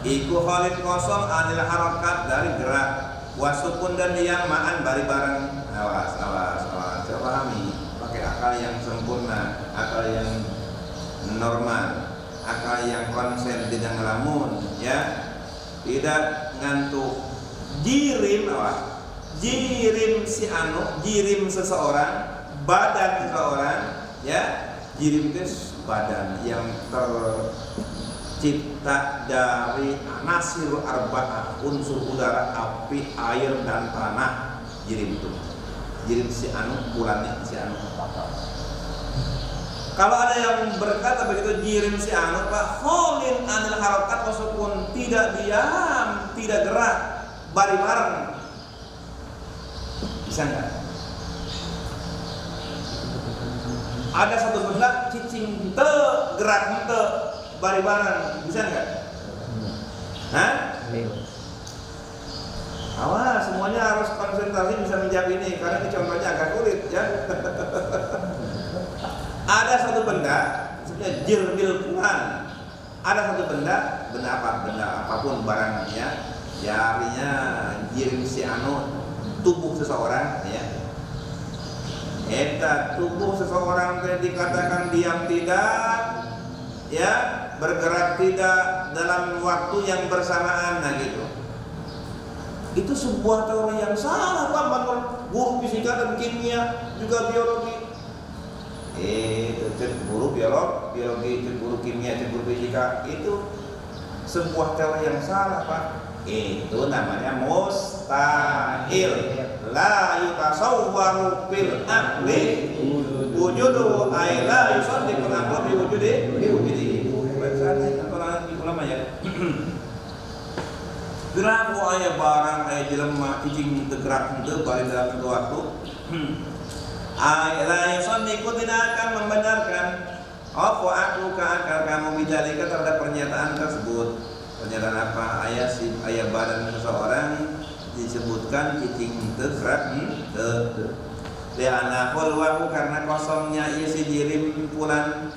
iku khalid kosong anil harakat dari gerak wasukun dan diam ma'an bari barang. Awas saya pahami pakai akal yang sempurna, akal yang normal, akal yang konsen, tidak ngelamun ya, tidak ngantuk. Jirim apa? Jirim si anu, jirim seseorang, badan seseorang ya. Jirim itu badan yang tercipta dari nasir arba'ah, unsur udara, api, air dan tanah. Jirim itu. Jirim si anu, bulannya si anu. Kalau ada yang berkata begitu jirim si anu Pak, kholin anil harokat wasukun, tidak diam, tidak gerak, bari bareng. Bisa enggak? Ada satu benda cicing te gerak te bari bareng, bisa enggak? Hah? Awas, semuanya harus konsentrasi bisa menjawab ini karena ini contohnya agak sulit ya. Ada satu benda, maksudnya jirbil Quran. Ada satu benda apa? Benda apapun barangnya, ya artinya jirim si anu tubuh seseorang ya. Eta tubuh seseorang dikatakan diam tidak, ya bergerak tidak dalam waktu yang bersamaan, nah gitu. Itu sebuah teori yang salah Pak, guru fisika dan kimia juga biologi. Guru biologi, guru kimia, guru fisika itu sebuah teori yang salah Pak. Itu namanya mustahil. La yutasawwaru fil aqli wujudu ay la yusaddiqu al-aqlu bi wujudi. Bahasanya kalau ulama ya. Gerak aya barang aya jelema cicing teu gerak teu bari dalam satu waktu. La yusaddiqu tidak akan membenarkan apa aku akal kamu bijalika terhadap pernyataan tersebut. Pernyataan apa? Ayat badan seseorang disebutkan cicing teu gerak teu. Liana khulwahu karena kosongnya ia si jirim pulan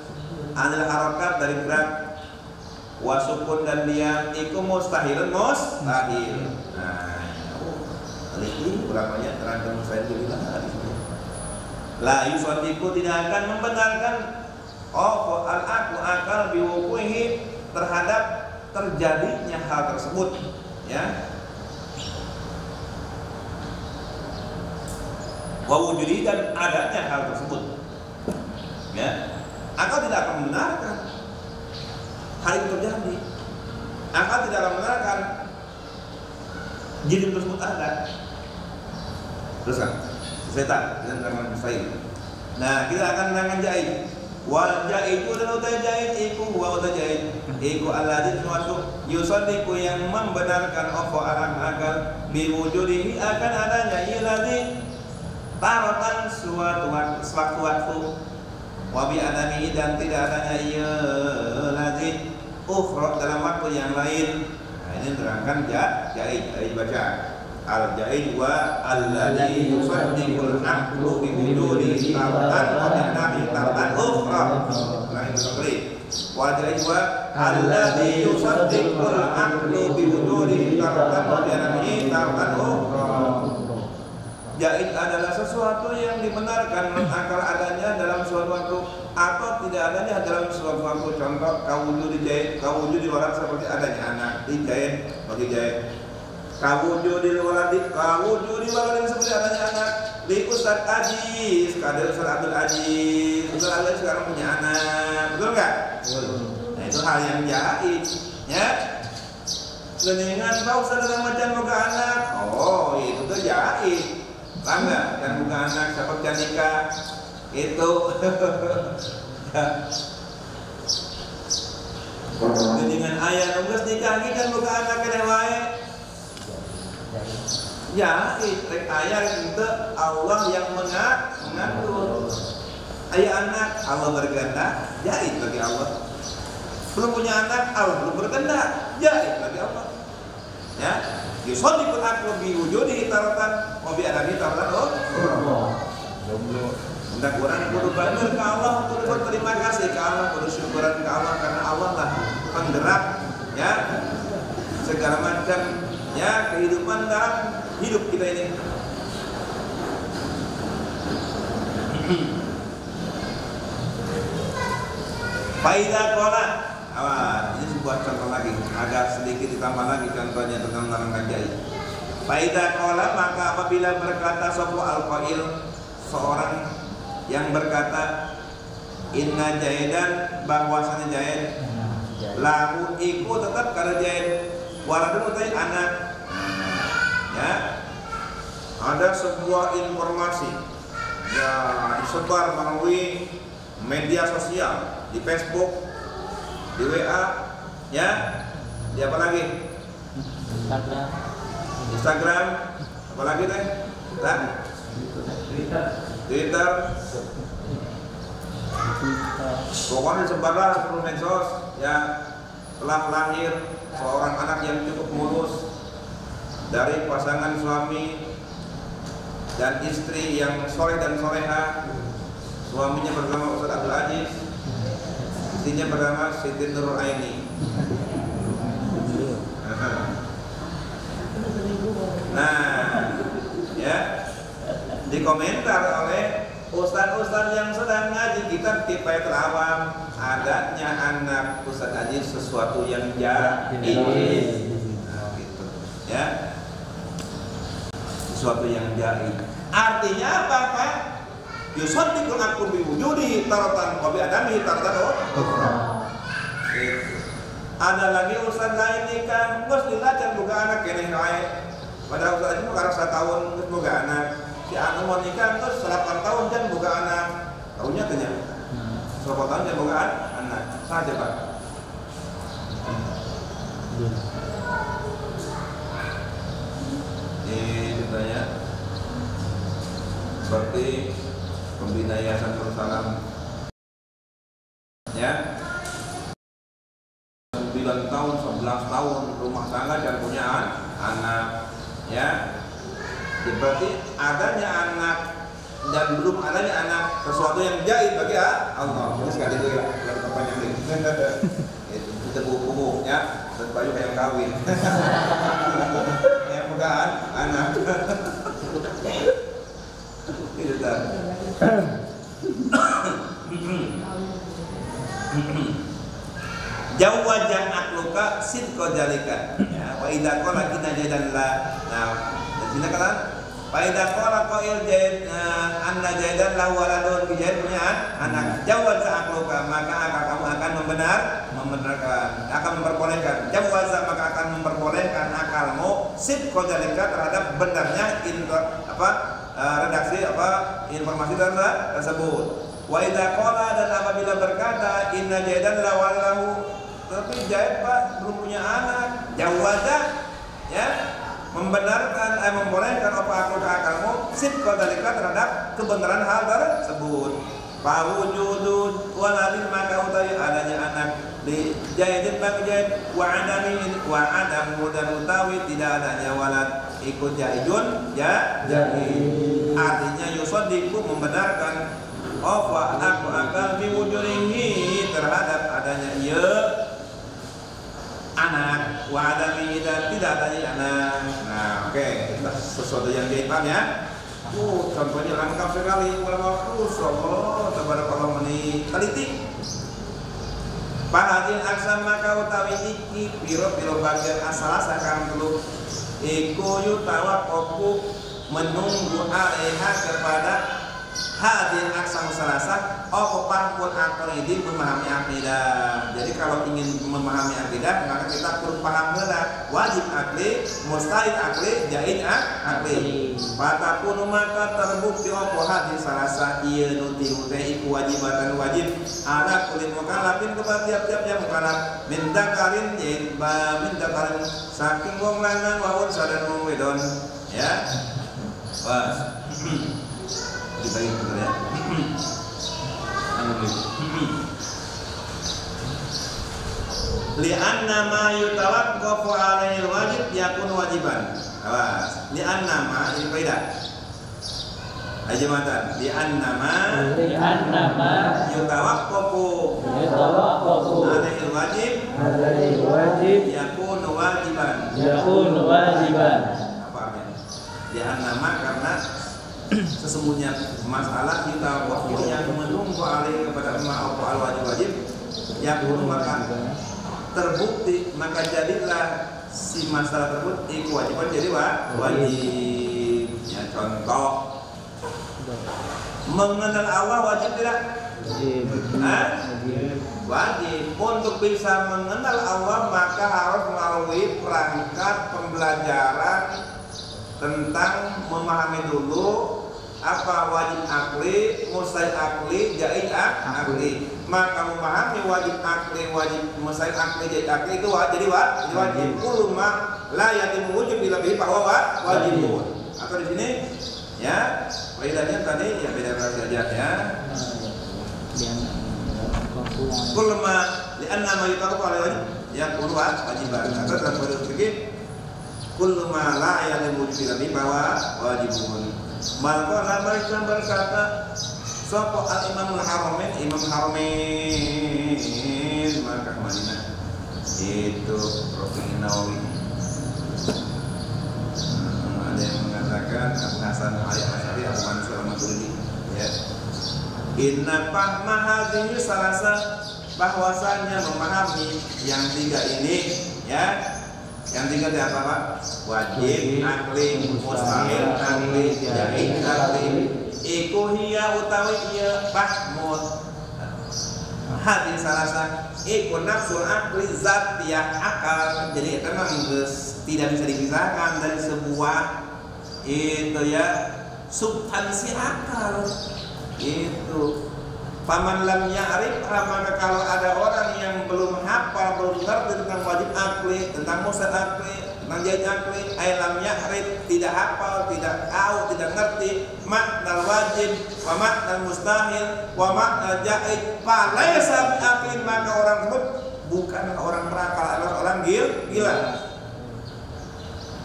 anil harakat dari gerak wasukun dan diam iku mustahil. Nah, ini ulamanya terangkan mustahil juga di sini. La yusaddiqu tidak akan membenarkan al-aqlu akal biwuquhi terhadap terjadinya hal tersebut ya. Wa wujudi dan adanya hal tersebut ya. Akal tidak akan membenarkan hal itu terjadi. Akal tidak akan membenarkan jirim tersebut ada. Terus kan setan dan tangan mustahil. Nah, kita akan menerangkan jaid. Wal jaid dan utai jaid iku wa utai jaid iku alladzi suatu yusaddiqu yang membenarkan apa akan akal biwujudihi akan adanya illadzi taratan suatu waktu wa bi adami dan tidak adanya illadzi ukhra dalam waktu yang lain. Nah, ini terangkan jaid baca al-jaid wa alladzi yusaddiqul aqlu bi wujudi taratan wa bi adami taratan ukhra. Nah, itu seperti wa jaid wa alladzi yusaddiqul aqlu bi wujudi taratan wa bi adami taratan ukhra. Jaid adalah sesuatu yang dibenarkan menurut akal adanya dalam suatu waktu atau tidak adanya dalam suatu waktu. Contoh kawujud jaid, kawujud di orang seperti adanya anak di jaid bagi jaid. Kawujud di waladin seperti adanya anak di Ustaz Aziz, kader Ustaz Abdul Aziz. Ustaz Abdul Aziz sekarang punya anak, betul nggak? Nah, itu hal yang jaid ya. Geningan Pak Ustaz dalam macam buka anak, oh itu tuh jaid. Bangga dan buka anak siapa nikah itu. Dengan ayah nunggu nikah kan bukan anak kene wae. Ya, rek ayah itu Allah yang mengatur. Ayah anak Allah berkehendak, jahit bagi Allah. Belum punya anak, Allah belum berkehendak, jahit bagi Allah. Ya, yusadiqul aqlu bi wujudi taratan wa bi adami taratan. Hendak orang kudu bandir ke Allah, kudu berterima kasih ke Allah, kudu syukuran ke Allah karena Allah lah penggerak ya segala macam ya kehidupan dalam hidup kita ini. Faidah kola, ini sebuah contoh lagi, agak sedikit ditambah lagi contohnya tentang larangan jahit. Faidah kola, maka apabila berkata sopo al-qail, seorang yang berkata inna jahidan, bahwasanya jahid lahu iku tetap kada jahid waladun utai anak. Ya, ada sebuah informasi ya disebar melalui media sosial, di Facebook, di WA, ya, di apa lagi? Instagram, apa lagi teh? Twitter. Pokoknya sebarlah seluruh medsos ya, telah lahir seorang anak yang cukup mulus dari pasangan suami dan istri yang soleh dan soleha. Suaminya bernama Ustaz Abdul Aziz, istrinya bernama Siti Nurul Aini. Nah, ya, dikomentar oleh ustaz-ustaz yang sedang ngaji kitab Kifayatul Awam, adanya anak Ustaz Aziz sesuatu yang jahil. Nah, gitu. Ya, sesuatu yang jahil. Artinya apa, Pak? Yusaddiqul aqlu bi wujudi taratan wa bi adami taratan. Ada lagi ustaz lain nikah, geus dilacan boga anak keneh wae. Padahal ustaz itu karena 1 tahun geus boga anak. Si anu mau nikah terus 8 tahun kan boga anak. Tahunya teh nya. 8 tahun kan boga anak. Saja, Pak. Ini ceritanya seperti pembina Yayasan Nurul Salam ya, 9 tahun, 11 tahun rumah tangga dan punya anak ya. Berarti adanya anak dan belum adanya anak sesuatu yang jahil bagi Allah. Ini sekali itu ya, kalau kepanjang ini itu buku ya, dan baju yang kawin yang bukan anak itu dah. Jawwaja akluka sidqa jalika ya, wa idza qala kita jadan la. Nah, di sini kata fa idza qala qail jahid anna jahidan lahu waladun, jahid punya anak. Jawwaza akluka, maka kamu akan membenarkan, akan memperbolehkan. Jawwaza, maka akan memperbolehkan akalmu sidqa jalika terhadap benarnya redaksi informasi tersebut. Wa idza qala, dan apabila berkata inna jahidan lahu waladun, tapi jahid Pak belum punya anak, jawaza ya, membenarkan membolehkan apa akalmu sidqa dalika terhadap kebenaran hal tersebut. Fawujudud waladin, maka utawi adanya anak di jahidin bagi jahid wa adam dan utawi tidak adanya walad ikut jahidun ya jahid. Artinya yusaddiqu, membenarkan apa akal biwujudihi terhadap adanya anak, wa adami dan tidak adanya anak. Nah, oke, sesuatu yang jahit ya. Contohnya lengkap sekali. Allah tabarakallah meni teliti. Pahatin aksam, maka utawi iki piro-piro bagian asalasa kang telu iku yutawak oku menunggu alaiha kepada Hadir aksam salasa pahpun aqidi memahami akidah. Jadi kalau ingin memahami akidah maka kita perlu paham benar wajib akli, mustahil akli, jaiz akli. Patapun maka terbukti hadir salasa ieu nu tilu teh iku wajibatan wajib ala kulli mukallafin kepada tiap-tiap yang mukallaf min dzakarin saking wong lanang wa unsa dan wong wedon ya. Pas dibagi betul ya. Li'anna ma yutawaqqafu 'alaihi wajib yakun wajiban. Awas. Li'anna ma ini kaidah. Ajamatan. Li'anna ma yutawaqqafu 'alaihi wajib yakun wajiban. Apa artinya? Li'anna ma karena sesungguhnya masalah kita waktu yang menunggu alih kepada al wajib yang maka terbukti maka jadilah si masalah tersebut kewajiban jadi wajib. Ya, contoh mengenal Allah wajib tidak? Wajib. Untuk bisa mengenal Allah maka harus melalui perangkat pembelajaran tentang memahami dulu apa wajib akli, mustahil akli, jaiz akli. Maka memahami wajib akli, wajib mustahil akli, jaiz akli itu jadi wajib. Kullu ma la yatimu wujub bila bihi bahwa wajibun. Atau di sini ya, faedahnya tadi ya beda saja ya. Kullu ma li'anna ma yutaqabu ala wajib yakun wajiban. Atau dalam hadis fikih kullu ma la ya'lamu bihi bahwa wajibun. Maka mereka berkata sapa al-Imam al-Haramain, Imam Haramain maka Madinah itu Rafi Nawawi. Ada yang mengatakan Abu Hasan al-Asy'ari Abu Mansur al-Maturidi ya. Inna fahma hadhihi salasa bahwasanya memahami yang tiga ini ya. Yang tiga itu apa Pak? Wajib, akli, mustahil, akli, jaiz, akli. Iku hiya utawi ieu fahmul. Hati salasa iku nafsul akli zatiyah akal. Jadi itu memang tidak bisa dipisahkan dari sebuah itu ya substansi akal. Itu. Paman lam ya'rif maka kalau ada orang yang belum hafal, belum ngerti tentang wajib akli, tentang mustahil akli, tentang jaiz akli, ay lam ya'rif tidak hafal, tidak tahu, tidak ngerti makna wajib, wa makna mustahil, wa makna jaiz, fa laysa bi'aqlin maka orang tersebut bukan orang berakal, adalah orang gila.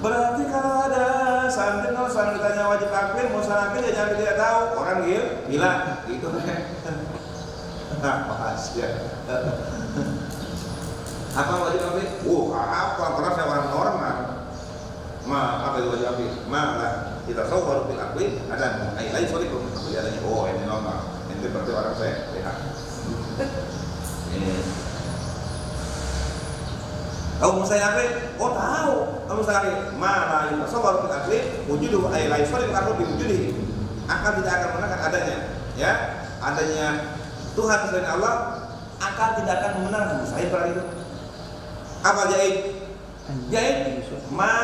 Berarti kalau ada santri kalau santri ditanya wajib akli, mustahil akli dia jangan tidak tahu, orang gila gitu. Bahas ya. Apa wajib akli? Apa? Karena saya orang normal. Apa itu wajib akli? Lah kita tahu baru bil akli ada lain sorry kalau adanya. Ini normal. Ini berarti orang saya lihat. Kalau mustahil akli, tahu. Kalau mustahil akli, lah kita tahu baru bil akli wujudu lain sorry kalau diwujudi. Akal tidak akan mengenalkan adanya, ya. Adanya Tuhan selain Allah, akal tidak akan membenarkan. Mustahil berarti itu. Apa jaiz? Jaiz ma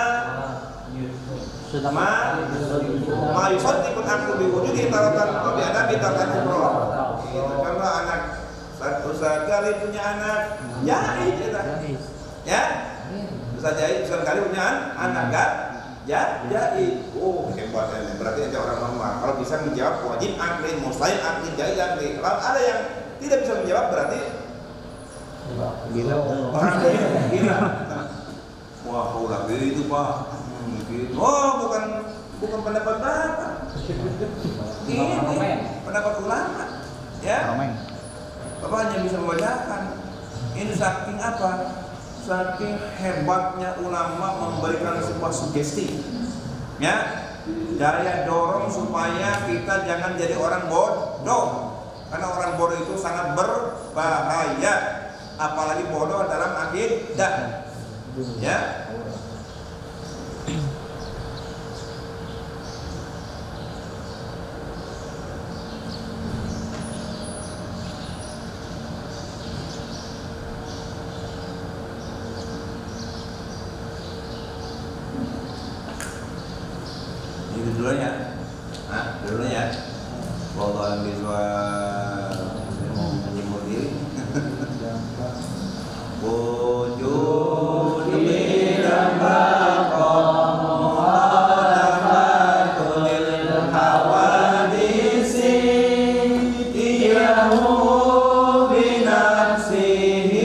yusaddiqul aqlu bi wujudi taratan wa bi adabi taratan kubra. Karena anak satu sekali punya anak jaiz ya. Bisa jaiz sekali punya anak kan? Jaiz. Hebat ya. Berarti aja orang normal. Kalau bisa menjawab wajib akli, mustahil akli, jaiz akli. Kalau ada yang tidak bisa menjawab berarti gila. Orang gila. Wah, ulah itu Pak. Bukan pendapat Bapak. Ini pendapat ulama. Ya. Bapak hanya bisa membacakan. Ini saking apa? Saking hebatnya ulama memberikan sebuah sugesti, ya, daya dorong supaya kita jangan jadi orang bodoh, karena orang bodoh itu sangat berbahaya, apalagi bodoh dalam akidah, ya. Itu dulunya. Nah, dulunya. Wallahu a'lam. Saya mau menyembuh diri. Wujudi dan baqam muhalafatul hawadisi iyahu binafsihi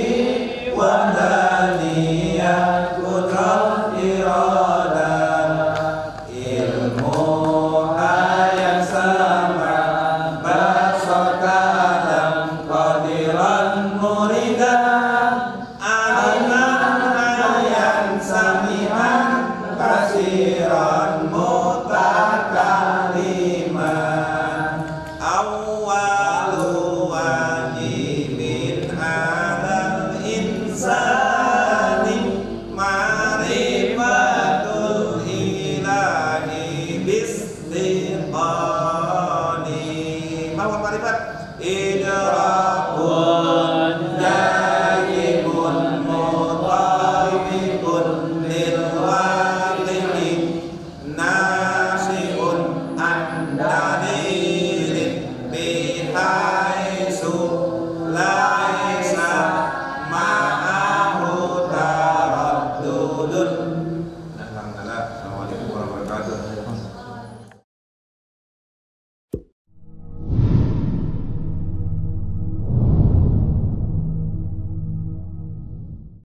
wa daniyat qudrat iradah ilmu hayat sama basar kalam qadiran muridan kasiran mutakaliman awwalu wajibin alal insani ma'rifatul ilahi bistiqani. Apa ma'rifat? Idrakun jahibun mutabibun lil nasiun an-dalilin bihaisu laisa ma'ahu taraddudun. Assalamualaikum warahmatullahi wabarakatuh.